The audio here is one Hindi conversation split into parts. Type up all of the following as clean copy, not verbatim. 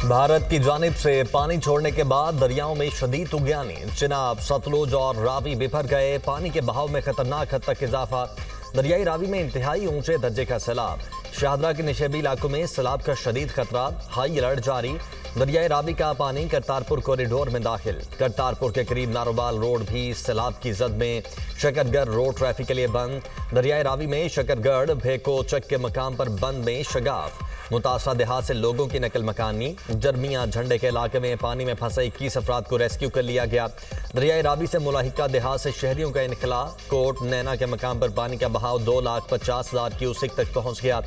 भारत की जानिब से पानी छोड़ने के बाद दरियाओं में शदीद तुगयानी। चिनाब, सतलुज और रावी बिफर गए। पानी के बहाव में खतरनाक हद तक इजाफा। दरियाई रावी में इंतहाई ऊंचे दर्जे का सैलाब। शाहदरा के निशेबी इलाकों में सैलाब का शदीद खतरा, हाई अलर्ट जारी। दरियाई रावी का पानी करतारपुर कॉरिडोर में दाखिल। करतारपुर के करीब नारोबाल रोड भी सैलाब की जद में। शकरगढ़ रोड ट्रैफिक के लिए बंद। दरियाई रावी में शकरगढ़ भेको चक के मकाम पर बंद में शगाफ। मुतासरा देहात से लोगों की नकल मकानी। जरमिया झंडे के इलाके में पानी में फंसे 21 अफराद को रेस्क्यू कर लिया गया। दरियाई रावी से मुलाहिका देहात से शहरियों का इनखला। कोट नैना के मकाम पर पानी का बहाव 2,50,000 क्यूसिक तक पहुंच गया।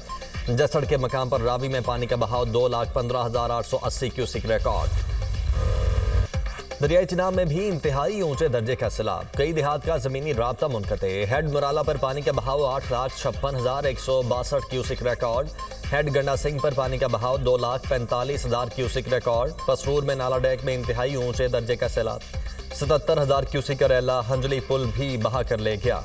जसड़ के मकाम पर रावी में पानी का बहाव 2,15,880 क्यूसिक रिकॉर्ड। दरियाई चिनाब में भी इंतहाई ऊंचे दर्जे का सैलाब। कई देहात का जमीनी राब्ता मुनक़ते। हेड मुराला पर पानी का बहाव 8,56,162 क्यूसिक रिकॉर्ड। हेड गंडा सिंह पर पानी का बहाव 2,45,000 क्यूसिक रिकॉर्ड। पसरूर में नाला डैक में इंतहाई ऊंचे दर्जे का सैलाब। 77,000 क्यूसिक रेला हंजली पुल भी बहा कर ले गया।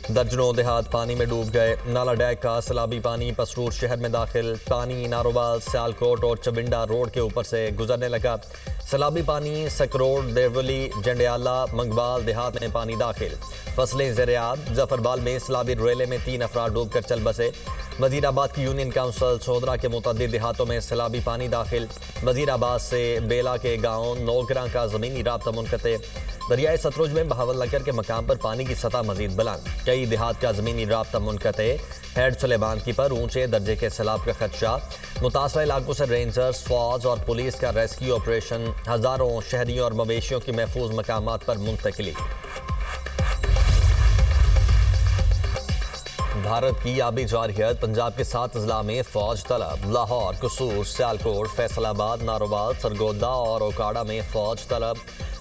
दर्जनों देहात पानी में डूब गए। नाला डैक का सैलाबी पानी पसरूर शहर में दाखिल। पानी नारोबाल, सियालकोट और चबिंडा रोड के ऊपर से गुजरने लगा। सैलाबी पानी सकरोड, देवली, जंडियाला, मंगवाल देहात में पानी दाखिल। फसलें ज़ेर-ए-आब। जफरबाल में सैलाबी रेले में 3 अफराद डूब कर चल बसे। वजीराबाद की यूनियन काउंसिल सोदरा के मुतअद्दिद देहातों में सैलाबी पानी दाखिल। वजीराबाद से बेला के गाँव नौगरा का ज़मीनी राब्ता मुनक़ते। दरियाए सतलुज में बहावलनगर के मकाम पर पानी की सतह मजीद बुलंद। कई देहात का ज़मीनी राब्ता मुनक़ते। हेड सुलेमान की पर ऊंचे दर्जे के सैलाब का खदशा। मुतासरा इलाकों से रेंजर्स, फौज और पुलिस का रेस्क्यू ऑपरेशन। हज़ारों शहरियों और मवेशियों की महफूज मकामात पर मुंतकिली। भारत की आबी जारहियत। पंजाब के 7 अजला में फौज तलब। लाहौर, कसूर, सियालकोट, फैसलाबाद, नारोबाल, सरगोदा और ओकाड़ा में फौज तलब।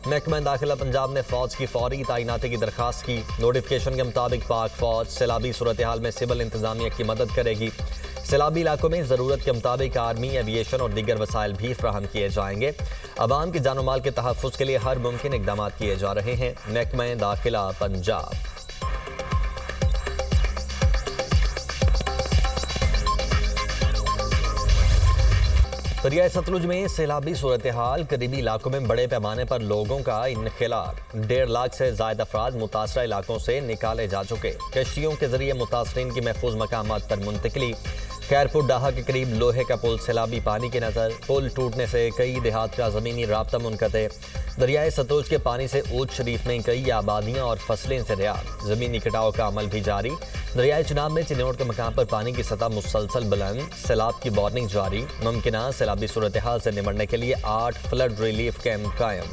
महकमा दाखिला पंजाब ने फौज की फौरी तैनाती की दरखास्त की। नोटिफिकेशन के मुताबिक पाक फौज सैलाबी सूरत हाल में सिविल इंतजामिया की मदद करेगी। सैलाबी इलाकों में ज़रूरत के मुताबिक आर्मी, एविएशन और दीगर वसाइल भी फराहम किए जाएंगे। अवाम के जानो माल के तहफ़्फ़ुज़ के लिए हर मुमकिन इक़दाम किए जा रहे हैं। महकमा दाखिला पंजाब। दरियाए सतलुज में सैलाबी सूरत हाल। करीबी इलाकों में बड़े पैमाने पर लोगों का इनखला। 1.5 लाख से ज़ायद अफराद मुतासरा इलाकों से निकाले जा चुके। कश्तियों के जरिए मुतासरीन की महफूज मकामात पर मुंतकिली। खैरपुर डाहा के करीब लोहे का पुल सैलाबी पानी की नज़र। पुल टूटने से कई देहात का ज़मीनी राब्ता मुनक़ते। दरियाए सतलुज के पानी से ऊद शरीफ में कई आबादियाँ और फसलें ज़ेर-ए-आब। ज़मीनी कटाव का अमल भी जारी। दरियाए चिनाब में चिन्नौर के मकाम पर पानी की सतह मुसलसल बुलंद। सैलाब की वार्निंग जारी। मुमकिन सैलाबी सूरत हाल से निमटने के लिए 8 फ्लड रिलीफ कैंप कायम।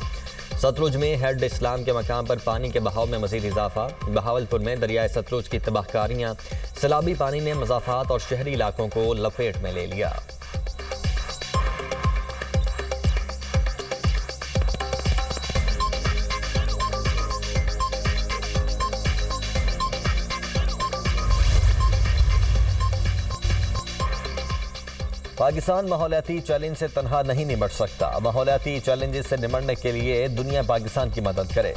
सतलुज में हेड इस्लाम के मकाम पर पानी के बहाव में मजीद इजाफा। बहावलपुर में दरियाए सतलुज की तबाहकारियाँ। सैलाबी पानी ने मज़ाफ़ात और शहरी इलाकों को लपेट में ले लिया। पाकिस्तान माहौलियाती चैलेंज से तनहा नहीं निमट सकता। माहौलियाती चैलेंजेस से निमटने के लिए दुनिया पाकिस्तान की मदद करे।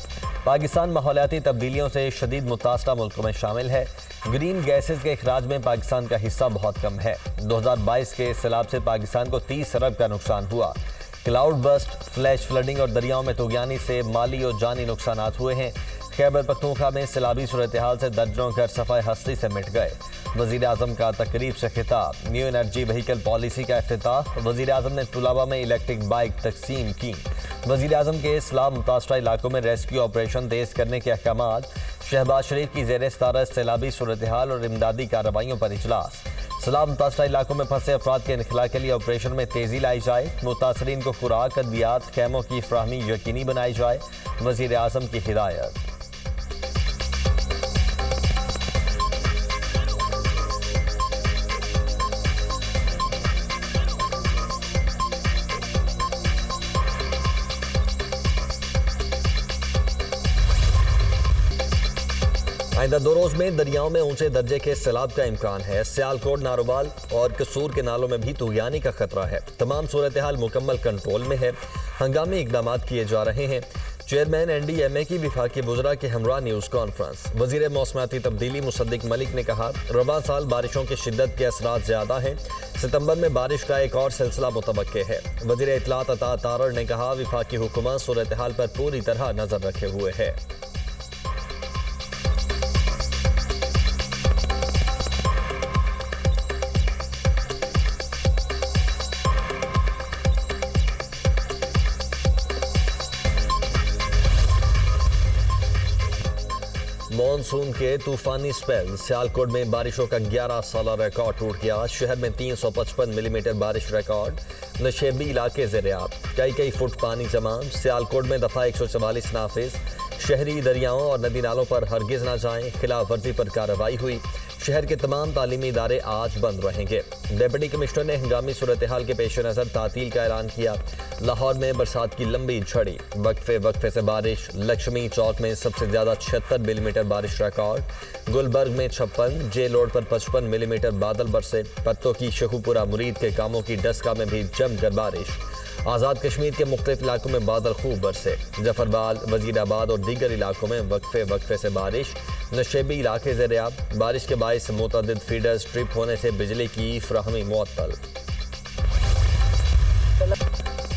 पाकिस्तान माहौलियाती तब्दीलियों से शदीद मुतासरा मुल्कों में शामिल है। ग्रीन गैसेज के अखराज में पाकिस्तान का हिस्सा बहुत कम है। 2022 के सैलाब से पाकिस्तान को 30 अरब का नुकसान हुआ। क्लाउड बस्ट, फ्लैश फ्लडिंग और दरियाओं में तुगयानी से माली और जानी नुकसान हुए हैं। खैबर पख्तूनख्वा में सैलाबी सूरत हाल से दर्जनों घर सफ़ाए हस्ती से मिट गए। वज़ीर आज़म का तकरीब से खिताब। न्यू एनर्जी व्हीकल पॉलिसी का इफ्तिताह। वज़ीर आज़म ने तुलाबा में इलेक्ट्रिक बाइक तकसीम की। वज़ीर आज़म के सैलाब मुतासरा इलाकों में रेस्क्यू ऑपरेशन तेज़ करने के अहकामात। शहबाज शरीफ की ज़ेर सदारत सैलाबी सूरत हाल और इमदादी कार्रवाइयों पर इजलास। सैलाब मुतासरा इलाकों में फंसे अफराद के इनखला के लिए ऑपरेशन में तेज़ी लाई जाए। मुतासरीन को खुराक, अद्वियात, खैमों की फराहमी यकीनी बनाई जाए। वज़ीर आज़म की हिदायत। आइंदा 2 रोज में दरियाओं में ऊंचे दर्जे के सैलाब का इम्कान है। सियालकोट, नारोबाल और कसूर के नालों में भी तुगयानी का खतरा है। तमाम सूरत हाल मुकम्मल कंट्रोल में है। हंगामी इकदाम किए जा रहे हैं। चेयरमैन एनडीएमए की विफाकी वुज़रा के हमरा न्यूज़ कॉन्फ्रेंस। वज़ीर मौसमियाती तब्दीली मुसद्दिक मलिक ने कहा, रवा साल बारिशों की शिद्दत के असरात ज़्यादा हैं। सितंबर में बारिश का एक और सिलसिला मुतवक्के है। वज़ीर इत्तलात अता तारड़ ने कहा, विफाकी हुकूमत सूरत हाल पर पूरी तरह नजर रखे हुए है। मॉनसून के तूफानी स्पेल। सियालकोट में बारिशों का 11 साला रिकॉर्ड टूट गया। शहर में 355 मिलीमीटर बारिश रिकॉर्ड। नशेबी इलाके ज़ेर-ए-आब, कई फुट पानी जमा। सियालकोट में दफा 144 नाफिज। शहरी दरियाओं और नदी नालों पर हरगिज ना जाएं, खिलाफ वर्जी पर कार्रवाई हुई। शहर के तमाम तालीमी इदारे आज बंद रहेंगे। डिप्टी कमिश्नर ने हंगामी सूरत हाल के पेश नज़र तातील का ऐलान किया। लाहौर में बरसात की लंबी झड़ी, वक्फे से बारिश। लक्ष्मी चौक में सबसे ज्यादा 76 मिलीमीटर बारिश रिकॉर्ड। गुलबर्ग में 56, जे रोड पर 55 मिलीमीटर बादल बरसे। पत्तों की शहूपुरा मुरीद के कामों की डस्का में भी जमकर बारिश। आज़ाद कश्मीर के मुख्तलिफ इलाकों में बादल खूब बरसे। जफरबाद, वजीराबाद और दीगर इलाकों में वक्फे से बारिश। नशेबी इलाके ज़ेर-ए-आब, बारिश के बायस मुतअद्दिद फीडर्स ट्रिप होने से बिजली की फराहमी मुअत्तल।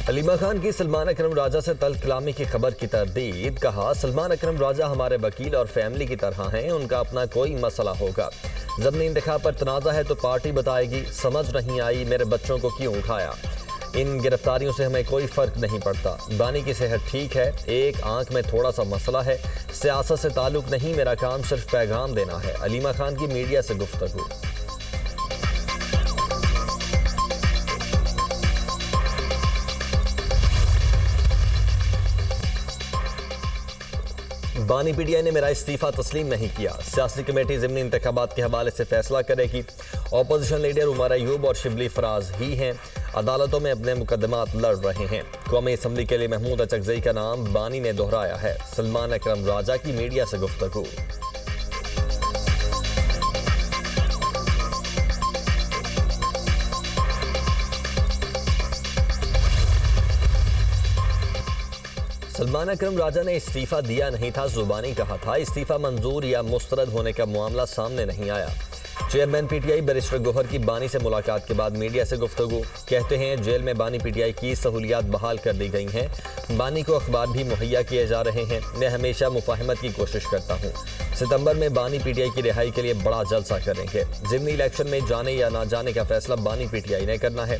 अलीमा खान की सलमान अकरम राजा से तल्ख कलामी की खबर की तरदीद। कहा, सलमान अकरम राजा हमारे वकील और फैमिली की तरह हैं, उनका अपना कोई मसला होगा। ज़मीनी इंतखाब पर तनाज़ा है तो पार्टी बताएगी। समझ नहीं आई मेरे बच्चों को क्यों उठाया। इन गिरफ्तारियों से हमें कोई फर्क नहीं पड़ता। बानी की सेहत ठीक है, एक आंख में थोड़ा सा मसला है। सियासत से ताल्लुक नहीं, मेरा काम सिर्फ पैगाम देना है। अलीमा खान की मीडिया से गुफ्तगू। बानी पीटीआई ने मेरा इस्तीफा तस्लीम नहीं किया। सियासी कमेटी ज़िमनी इंतखाबात के हवाले से फैसला करेगी। अपोजिशन लीडर उमर अयूब और शिबली फराज ही हैं, अदालतों में अपने मुकदमात लड़ रहे हैं। कौमी असम्बली के लिए महमूद अचकज़ई का नाम बानी ने दोहराया है। सलमान अकरम राजा की मीडिया से गुफ्तगू। सलमान अकरम राजा ने इस्तीफा दिया नहीं था, जुबानी कहा था। इस्तीफा मंजूर या मुस्तरद होने का मामला सामने नहीं आया। चेयरमैन पीटीआई बैरिस्टर गौहर की बानी से मुलाकात के बाद मीडिया से गुफ्तगू। कहते हैं, जेल में बानी पीटीआई की सहूलियात बहाल कर दी गई हैं। बानी को अखबार भी मुहैया किए जा रहे हैं। मैं हमेशा मुफाहमत की कोशिश करता हूँ। सितंबर में बानी पीटीआई की रिहाई के लिए बड़ा जलसा करेंगे। ज़िमनी इलेक्शन में जाने या ना जाने का फैसला बानी पीटीआई ने करना है।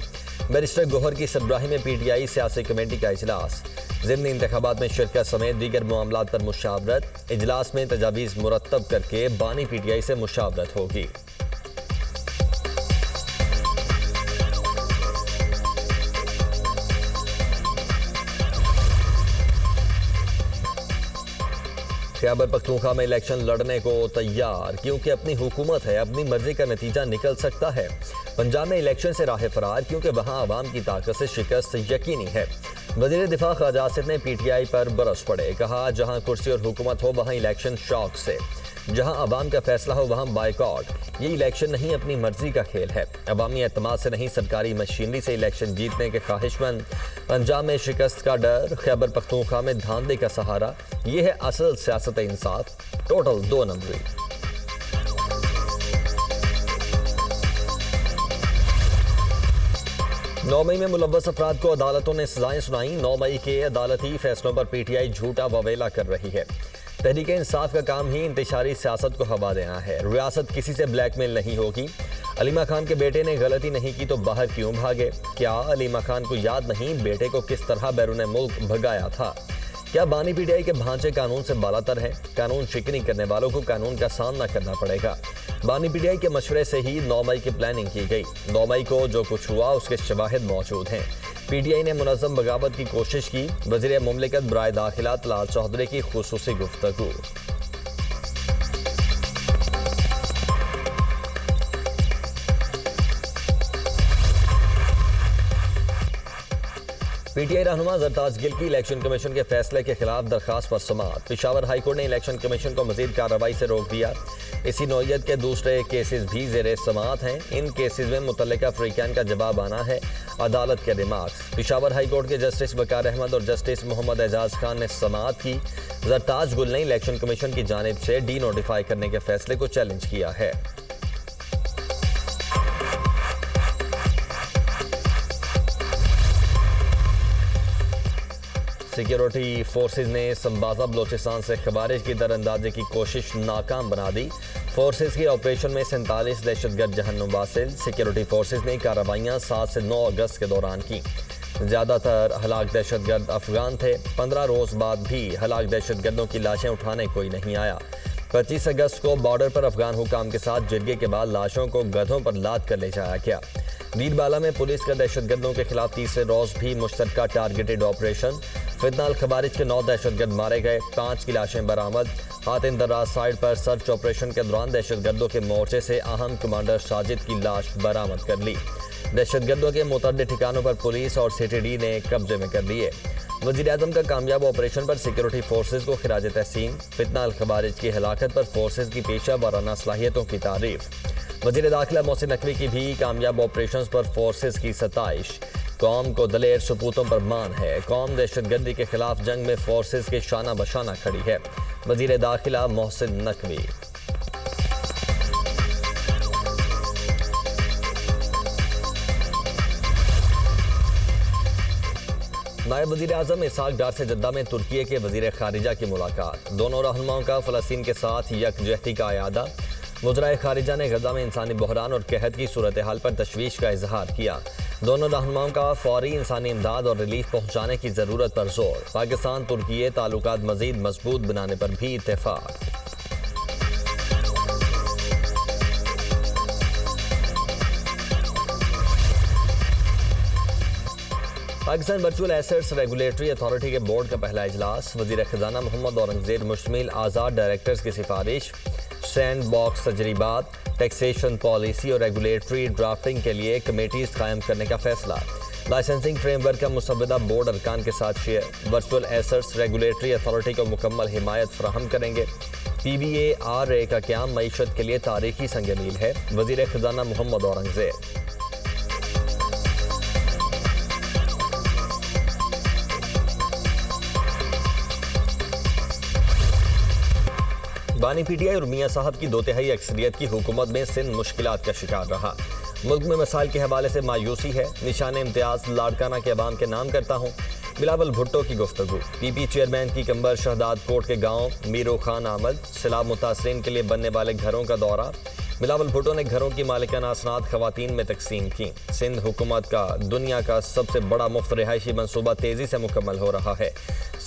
बैरिस्टर गौहर की सरबराही में पीटीआई सियासी कमेटी का इजलास। ज़िमनी इंतखाबात में शिरकत समेत दीगर मामलात पर मुशावरत। इजलास में तजावीज़ मुरत्तब करके बानी पीटीआई से मुशावरत होगी। खैबर पख्तूनख्वा में इलेक्शन लड़ने को तैयार, क्योंकि अपनी हुकूमत है, अपनी मर्जी का नतीजा निकल सकता है। पंजाब में इलेक्शन से राह फरार, क्योंकि वहां आवाम की ताकत से शिकस्त यकीनी है। वज़ीर दिफा ख्वाजा आसिफ ने पीटीआई पर बरस पड़े। कहा, जहां कुर्सी और हुकूमत हो वहां इलेक्शन शौक से, जहां आवाम का फैसला हो वहां बायकॉट। ये इलेक्शन नहीं, अपनी मर्जी का खेल है। अवामी एतमाद से नहीं, सरकारी मशीनरी से इलेक्शन जीतने के ख्वाहिशमंद। पंजाब में शिकस्त का डर, खैबर पख्तूनख्वा में धांधे का सहारा। ये है असल सियासत इंसाफ, टोटल 2 नंबरी। 9 मई में मुलव्वस अफराद को अदालतों ने सजाएं सुनाई। 9 मई के अदालती फैसलों पर पीटीआई झूठा ववेला कर रही है। तहरीक इंसाफ का काम ही इंतशारी सियासत को हवा देना है। रियासत किसी से ब्लैकमेल नहीं होगी। अलीमा खान के बेटे ने गलती नहीं की तो बाहर क्यों भागे? क्या अलीमा खान को याद नहीं बेटे को किस तरह बैरून मुल्क भगाया था? क्या बानी पीटीआई के भांचे कानून से बालातर है? कानून शिकनी करने वालों को कानून का सामना करना पड़ेगा। बानी पीटीआई के मशवरे से ही 9 मई की प्लानिंग की गई। 9 मई को जो कुछ हुआ उसके शवाहिद मौजूद हैं। पीटीआई ने मुनज़्ज़म बगावत की कोशिश की। वज़ीर मुमलिकत बराए दाखिला तलाल चौधरी की खुसूसी गुफ्तगू। पीटीआई रहनुमा जरताज गिल की इलेक्शन कमीशन के फैसले के खिलाफ दरखास्त पर समाअत। पेशावर हाईकोर्ट ने इलेक्शन कमीशन को मजीद कार्रवाई से रोक दिया। इसी नौयत के दूसरे केसेस भी जेर समाअत हैं। इन केसेस में मुतल्लिका फ्रीकान का जवाब आना है। अदालत के रिमार्क्स। पेशावर हाईकोर्ट के जस्टिस वकार अहमद और जस्टिस मोहम्मद एजाज खान ने समाअत की। जरताज गुल ने इलेक्शन कमीशन की जानिब से डी नोटिफाई करने के फैसले को चैलेंज किया है। सिक्योरिटी फोर्सेज ने संबाजा बलोचिस्तान से खवारिज की दरअंदाजी की कोशिश नाकाम बना दी। फोर्सेज के ऑपरेशन में 47 दहशतगर्द जहन्नुम वासिल। सिक्योरिटी फोर्सेज ने कार्रवाइयाँ 7 से 9 अगस्त के दौरान की। ज़्यादातर हलाक दहशतगर्द अफगान थे। 15 रोज़ बाद भी हलाक दहशतगर्दों की लाशें उठाने कोई नहीं आया। 25 अगस्त को बॉर्डर पर अफगान हुकाम के साथ जिरगे के बाद लाशों को गधों पर लाद कर ले जाया गया। वीरबाला में पुलिस का दहशतगर्दों के खिलाफ तीसरे रोज़ भी मुश्तरका टारगेटेड ऑपरेशन। फितना अल खवारिज के 9 दहशतगर्द मारे गए। 5 की लाशें बरामद। हातिन दर्राज साइड पर सर्च ऑपरेशन के दौरान दहशतगर्दों के मोर्चे से अहम कमांडर साजिद की लाश बरामद कर ली। दहशतगर्दों के मुतअद्दिद ठिकानों पर पुलिस और सीटीडी ने कब्जे में कर लिए। वज़ीर-ए-आज़म का कामयाब ऑपरेशन पर सिक्योरिटी फोर्सेज को खिराज तहसीन। फितना अल खवारिज की हलाकत पर फोर्सेज की पेशा वाराना सलाहियतों की तारीफ। वज़ीर दाखिला मोहसिन नकवी की भी कामयाब ऑपरेशन पर फोर्सेज की सताइश। कौम को दलेर सपूतों पर मान है। कौम दहशतगर्दी के खिलाफ जंग में फोर्सेज के शाना बशाना खड़ी है। वज़ीर दाखिला मोहसिन नकवी। नायब वज़ीर आज़म इसहाक डार से जद्दा में तुर्की के वज़ीर खारिजा की मुलाकात। दोनों रहनुमाओं का फ़लस्तीन के साथ यकजहती का अयादा। वज़ीर खारिजा ने गज़ा में इंसानी बहरान और कहत की सूरत हाल पर तशवीश का इजहार किया। दोनों रहनुमाओं का फौरी इंसानी इमदाद और रिलीफ पहुँचाने की ज़रूरत पर जोर। पाकिस्तान तुर्की ताल्लुकात मज़ीद मजबूत बनाने पर भी इत्तेफाक। Pakistan virtual assets regulatory authority के बोर्ड का पहला इजलास। वज़ीर खजाना मोहम्मद औरंगजेब मुश्तमिल आज़ाद डायरेक्टर्स की सिफारिश। सैंड बॉक्स तजरीबात, टैक्सेशन पॉलिसी और रेगुलेटरी ड्राफ्टिंग के लिए कमेटीज कायम करने का फैसला। लाइसेंसिंग फ्रेमवर्क का मुसव्वदा बोर्ड अरकान के साथ share. Virtual assets regulatory authority को मुकम्मल हिमायत फराहम करेंगे। PBARA का क़याम मईशत के लिए तारीखी संग मील है। वज़ीर खजाना मोहम्मद औरंगजेब। बानी PTI और मियां साहब की 2/3 अक्सरियत की हुकूमत में सिंध मुश्किलात का शिकार रहा। मुल्क में मसाइल के हवाले से मायूसी है। निशान इम्तियाज लाड़काना के अवाम के नाम करता हूँ। बिलावल भुट्टो की गुफ्तगू। PP चेयरमैन की कंबर शहदाद कोट के गाँव मीरो खान आमद। सैलाब मुतासरीन के लिए बनने वाले घरों का दौरा। बिलावल भुट्टो ने घरों की मालिकाना असनाद खवातीन में तकसीम की। सिंध हुकूमत का दुनिया का सबसे बड़ा मुफ्त रिहायशी मनसूबा तेज़ी से मुकम्मल हो रहा है।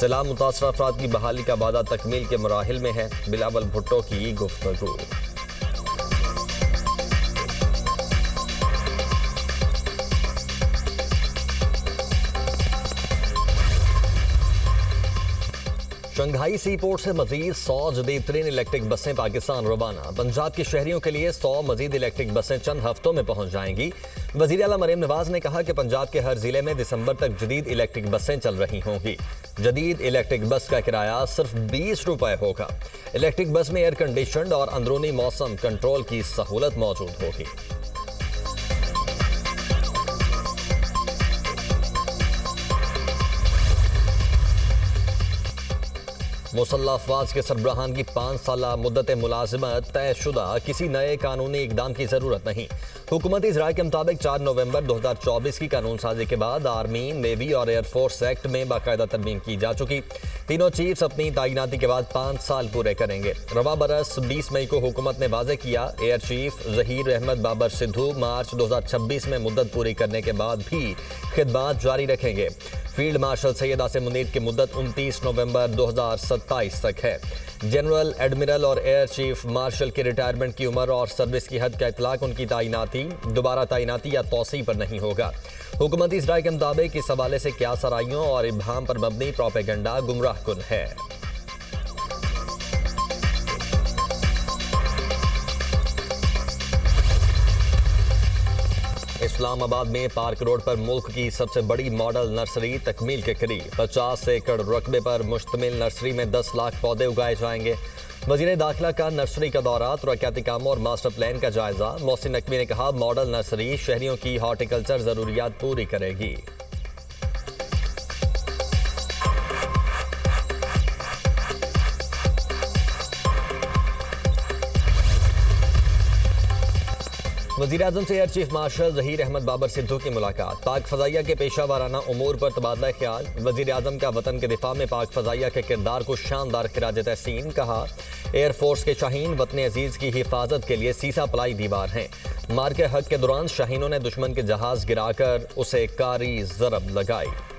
सैलाब मुतासरा अफराद की बहाली का वादा तकमील के मराहिल में है। बिलावल भुट्टो की गुफ्तगू। शंघाई सी पोर्ट से मजीद 100 जदीद तरीन इलेक्ट्रिक बसें पाकिस्तान रवाना। पंजाब के शहरियों के लिए 100 मजीद इलेक्ट्रिक बसें चंद हफ्तों में पहुंच जाएंगी। वज़ीर आला मरीम नवाज ने कहा कि पंजाब के हर जिले में दिसंबर तक जदीद इलेक्ट्रिक बसें चल रही होंगी। जदीद इलेक्ट्रिक बस का किराया सिर्फ 20 रुपए होगा। इलेक्ट्रिक बस में एयर कंडीशनड और अंदरूनी मौसम कंट्रोल की सहूलत मौजूद होगी। मुसल्लह अफवाज के सरबराहान की 5 साला मुद्दत मुलाजिमत तयशुदा। किसी नए कानूनी इकदाम की जरूरत नहीं। हुकूमती ज़राए के मुताबिक 4 नवंबर 2024 की कानून साजी के बाद आर्मी, नेवी और एयरफोर्स एक्ट में बाकायदा तरमीम की जा चुकी। तीनों चीफ्स अपनी तैनाती के बाद 5 साल पूरे करेंगे। रवा बरस 20 मई को हुकूमत ने वाजे किया, एयर चीफ ज़हीर अहमद बाबर सिद्धू मार्च 2026 में मुद्दत पूरी करने के बाद भी खिदमात जारी रखेंगे। फील्ड मार्शल सैयद आसिम मुनीर की मुद्दत 29 नवंबर 2027 तक है। जनरल, एडमिरल और एयर चीफ मार्शल की रिटायरमेंट की उम्र और सर्विस की हद का इतलाक उनकी तैनाती, दोबारा तैनाती या तौसी पर नहीं होगा। हुकूमती ज़राए के मुताबिक इस हवाले से क्या सराइयों और इब्हाम पर मबनी प्रोपेगेंडा गुमराह कुन है। इस इस्लामाबाद में पार्क रोड पर मुल्क की सबसे बड़ी मॉडल नर्सरी तकमील के करीब 50 एकड़ रकबे पर मुश्तमिल नर्सरी में 10 लाख पौधे उगाए जाएंगे। वजीर दाखिला का नर्सरी का दौरा, तरक्याती कामों और मास्टर प्लान का जायजा। मोहसिन नकवी ने कहा, मॉडल नर्सरी शहरियों की हॉर्टिकल्चर जरूरियात पूरी करेगी। वज़ीर-ए-आज़म से air chief marshal Zaheer Ahmed Babar Sidhu की मुलाकात। पाक फ़ज़ाइया के पेशा वाराना उमूर पर तबादला ख्याल। वज़ीर-ए-आज़म का वतन के दिफा में पाक फ़ज़ाइया के किरदार को शानदार खिराज तहसीन। कहा, एयरफोर्स के शाहीन वतन अजीज़ की हिफाजत के लिए सीसा पलाई दीवार हैं। मार के हक के दौरान शाहीनों ने दुश्मन के जहाज़ गिराकर उसे कारी ज़रब लगाई।